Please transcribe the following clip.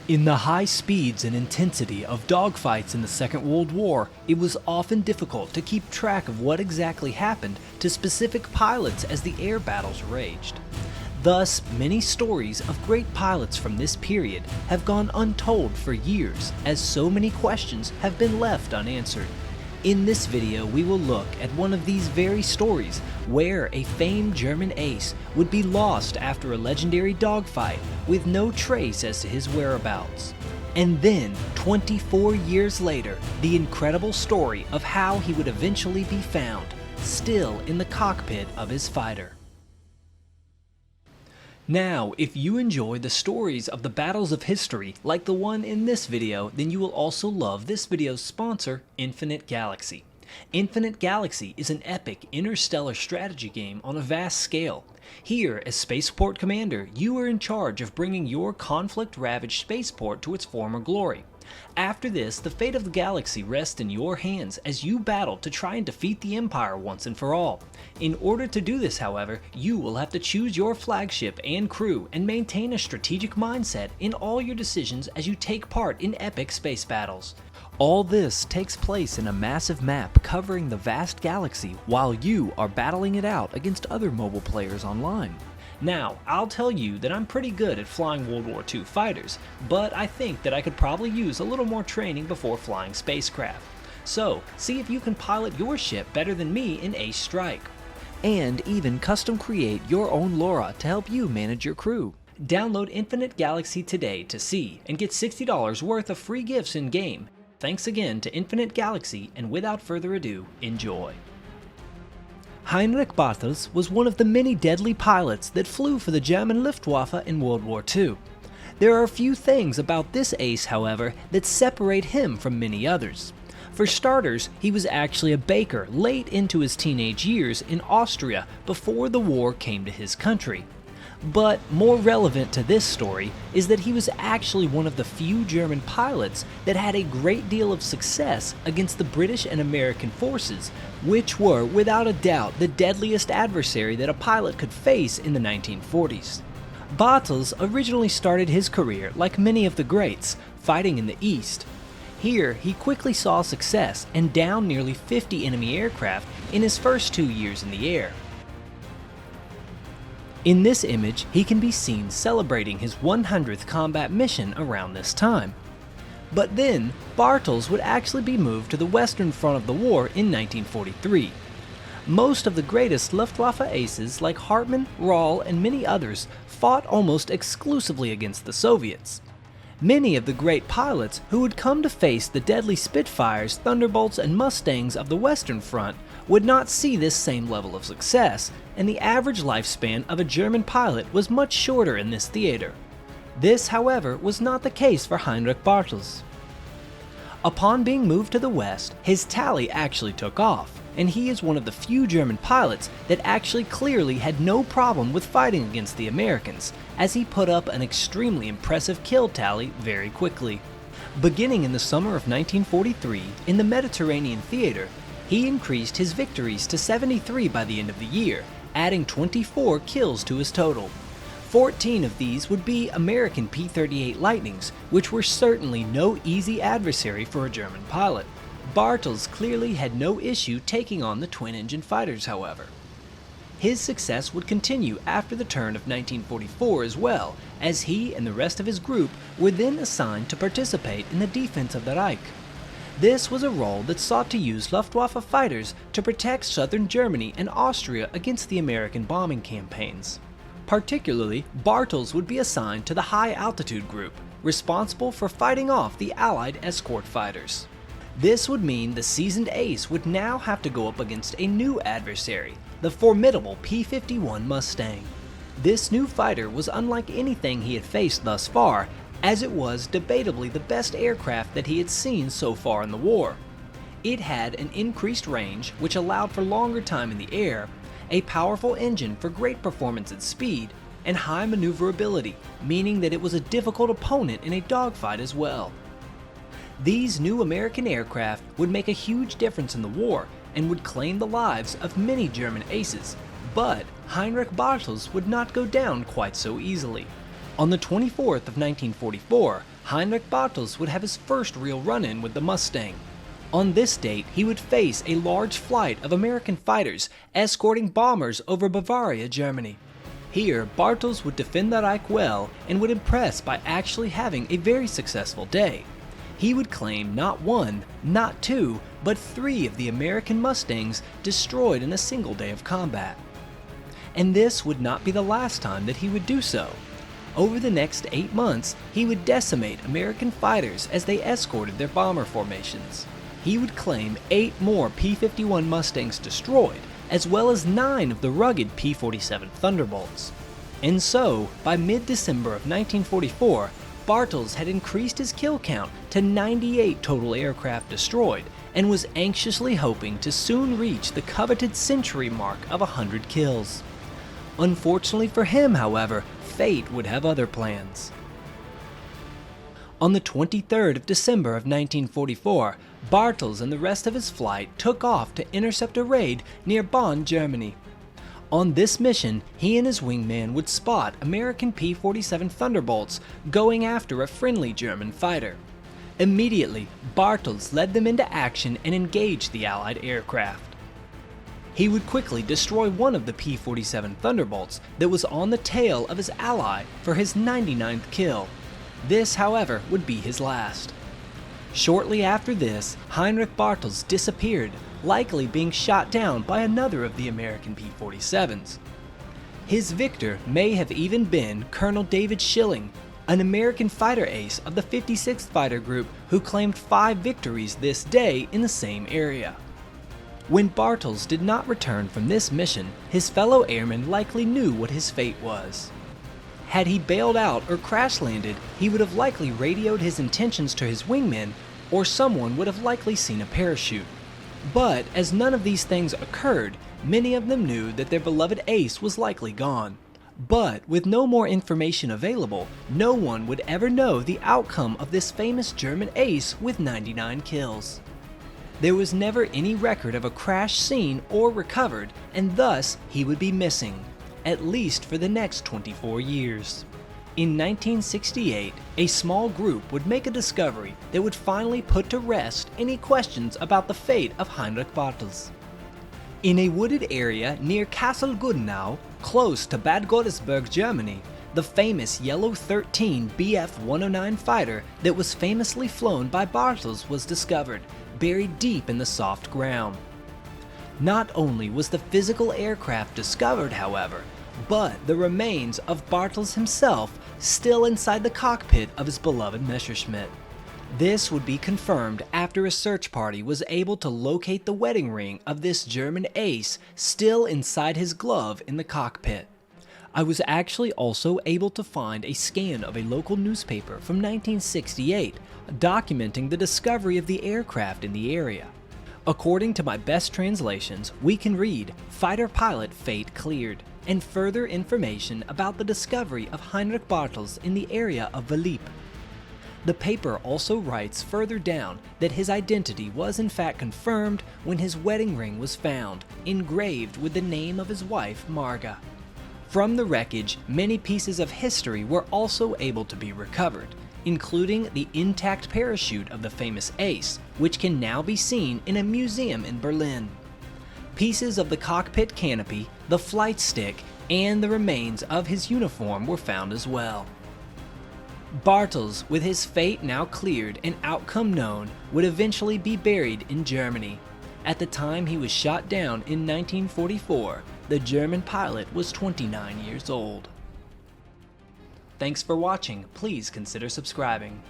In the high speeds and intensity of dogfights in the Second World War, it was often difficult to keep track of what exactly happened to specific pilots as the air battles raged. Thus, many stories of great pilots from this period have gone untold for years, as so many questions have been left unanswered. In this video, we will look at one of these very stories where a famed German ace would be lost after a legendary dogfight with no trace as to his whereabouts. And then, 24 years later, the incredible story of how he would eventually be found, still in the cockpit of his fighter. Now, if you enjoy the stories of the battles of history like the one in this video, then you will also love this video's sponsor, Infinite Galaxy. Infinite Galaxy is an epic interstellar strategy game on a vast scale. Here, as Spaceport Commander, you are in charge of bringing your conflict-ravaged spaceport to its former glory. After this, the fate of the galaxy rests in your hands as you battle to try and defeat the Empire once and for all. In order to do this, however, you will have to choose your flagship and crew and maintain a strategic mindset in all your decisions as you take part in epic space battles. All this takes place in a massive map covering the vast galaxy while you are battling it out against other mobile players online. Now, I'll tell you that I'm pretty good at flying World War II fighters, but I think that I could probably use a little more training before flying spacecraft. So, see if you can pilot your ship better than me in Ace Strike. And even custom create your own LoRa to help you manage your crew. Download Infinite Galaxy today to see and get $60 worth of free gifts in-game. Thanks again to Infinite Galaxy, and without further ado, enjoy. Heinrich Bartels was one of the many deadly pilots that flew for the German Luftwaffe in World War II. There are a few things about this ace, however, that separate him from many others. For starters, he was actually a baker late into his teenage years in Austria before the war came to his country. But more relevant to this story is that he was actually one of the few German pilots that had a great deal of success against the British and American forces, which were without a doubt the deadliest adversary that a pilot could face in the 1940s. Bartels originally started his career like many of the greats, fighting in the East. Here, he quickly saw success and downed nearly 50 enemy aircraft in his first 2 years in the air. In this image, he can be seen celebrating his 100th combat mission around this time. But then, Bartels would actually be moved to the western front of the war in 1943. Most of the greatest Luftwaffe aces like Hartmann, Rahl, and many others fought almost exclusively against the Soviets. Many of the great pilots who would come to face the deadly Spitfires, Thunderbolts, and Mustangs of the Western Front would not see this same level of success, and the average lifespan of a German pilot was much shorter in this theater. This, however, was not the case for Heinrich Bartels. Upon being moved to the west, his tally actually took off, and he is one of the few German pilots that actually clearly had no problem with fighting against the Americans, as he put up an extremely impressive kill tally very quickly. Beginning in the summer of 1943, in the Mediterranean theater, he increased his victories to 73 by the end of the year, adding 24 kills to his total. 14 of these would be American P-38 Lightnings, which were certainly no easy adversary for a German pilot. Bartels clearly had no issue taking on the twin-engine fighters, however. His success would continue after the turn of 1944 as well, as he and the rest of his group were then assigned to participate in the defense of the Reich. This was a role that sought to use Luftwaffe fighters to protect southern Germany and Austria against the American bombing campaigns. Particularly, Bartels would be assigned to the High Altitude Group, responsible for fighting off the Allied escort fighters. This would mean the seasoned ace would now have to go up against a new adversary, the formidable P-51 Mustang. This new fighter was unlike anything he had faced thus far, as it was debatably the best aircraft that he had seen so far in the war. It had an increased range, which allowed for longer time in the air, a powerful engine for great performance at speed, and high maneuverability, meaning that it was a difficult opponent in a dogfight as well. These new American aircraft would make a huge difference in the war and would claim the lives of many German aces, but Heinrich Bartels would not go down quite so easily. On the 24th of 1944, Heinrich Bartels would have his first real run-in with the Mustang. On this date, he would face a large flight of American fighters escorting bombers over Bavaria, Germany. Here, Bartels would defend the Reich well and would impress by actually having a very successful day. He would claim not one, not two, but 3 of the American Mustangs destroyed in a single day of combat. And this would not be the last time that he would do so. Over the next 8 months, he would decimate American fighters as they escorted their bomber formations. He would claim 8 more P-51 Mustangs destroyed, as well as 9 of the rugged P-47 Thunderbolts. And so, by mid-December of 1944, Bartels had increased his kill count to 98 total aircraft destroyed, and was anxiously hoping to soon reach the coveted century mark of 100 kills. Unfortunately for him, however, fate would have other plans. On the 23rd of December of 1944, Bartels and the rest of his flight took off to intercept a raid near Bonn, Germany. On this mission, he and his wingman would spot American P-47 Thunderbolts going after a friendly German fighter. Immediately, Bartels led them into action and engaged the Allied aircraft. He would quickly destroy one of the P-47 Thunderbolts that was on the tail of his ally for his 99th kill. This, however, would be his last. Shortly after this, Heinrich Bartels disappeared, likely being shot down by another of the American P-47s. His victor may have even been Colonel David Schilling, an American fighter ace of the 56th Fighter Group who claimed 5 victories this day in the same area. When Bartels did not return from this mission, his fellow airmen likely knew what his fate was. Had he bailed out or crash landed, he would have likely radioed his intentions to his wingmen, or someone would have likely seen a parachute. But as none of these things occurred, many of them knew that their beloved ace was likely gone. But with no more information available, no one would ever know the outcome of this famous German ace with 99 kills. There was never any record of a crash seen or recovered, and thus he would be missing, at least for the next 24 years. In 1968, a small group would make a discovery that would finally put to rest any questions about the fate of Heinrich Bartels. In a wooded area near Kassel Gudenau, close to Bad Godesberg, Germany, the famous Yellow 13 Bf-109 fighter that was famously flown by Bartels was discovered, buried deep in the soft ground. Not only was the physical aircraft discovered, however, but the remains of Bartels himself still inside the cockpit of his beloved Messerschmitt. This would be confirmed after a search party was able to locate the wedding ring of this German ace still inside his glove in the cockpit. I was actually also able to find a scan of a local newspaper from 1968 documenting the discovery of the aircraft in the area. According to my best translations, we can read, "Fighter pilot fate cleared," and further information about the discovery of Heinrich Bartels in the area of Valip. The paper also writes further down that his identity was in fact confirmed when his wedding ring was found, engraved with the name of his wife, Marga. From the wreckage, many pieces of history were also able to be recovered, including the intact parachute of the famous ace, which can now be seen in a museum in Berlin. Pieces of the cockpit canopy, the flight stick, and the remains of his uniform were found as well. Bartels, with his fate now cleared and outcome known, would eventually be buried in Germany. At the time he was shot down in 1944, the German pilot was 29 years old. Thanks for watching. Please consider subscribing.